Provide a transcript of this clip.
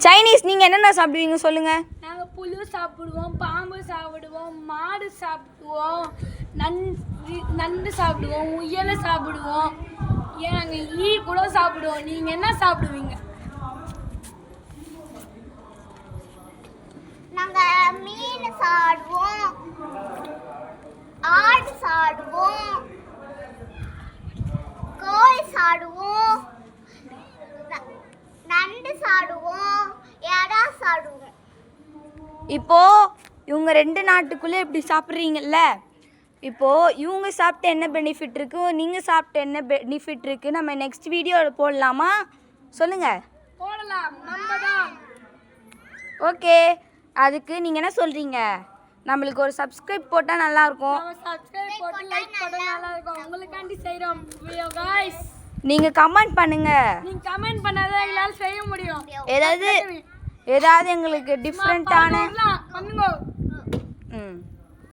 Chinese நீங்கள் என்னென்ன சாப்பிடுவீங்க சொல்லுங்கள். நாங்கள் புழு சாப்பிடுவோம், பாம்பு சாப்பிடுவோம், மாடு சாப்பிடுவோம், நண்டு சாப்பிடுவோம், முயலை சாப்பிடுவோம், ஏன் நாங்கள் ஈ கூட சாப்பிடுவோம். நீங்கள் என்ன சாப்பிடுவீங்க? நாங்கள் மீன் சாப்பிடுவோம், ஆடு சாப்பிடுவோம், கோழி சாப்பிடுவோம், நண்டு சாப்பிடுவோம், எறா சாப்பிடுவோம். இப்போது இவங்க 2 நாட்டுக்குள்ளே இப்படி சாப்பிட்றீங்கல்ல, இப்போது இவங்க சாப்பிட்ட என்ன பெனிஃபிட் இருக்குது, நீங்கள் சாப்பிட்ட என்ன பெனிஃபிட் இருக்குது, நம்ம நெக்ஸ்ட் வீடியோவில் போடலாமா? சொல்லுங்கள். போடலாம், நம்ம தான். ஓகே, அதுக்கு நீங்கள் என்ன சொல்கிறீங்க? நம்மளுக்கு ஒரு சப்ஸ்கிரைப் போட்டால் நல்லாயிருக்கும். நம்ம சப்ஸ்கிரைப் போட்டு லைக் போட்டா நல்லா இருக்கும். உங்களுக்காண்டி செய்கிறோம் வீடியோ गाइस. நீங்கள் கமெண்ட் பண்ணுங்கள். நீங்கள் கமெண்ட் பண்ணாதான் எங்களால் செய்ய முடியும். ஏதாவது எங்களுக்கு டிஃப்ரெண்ட்டான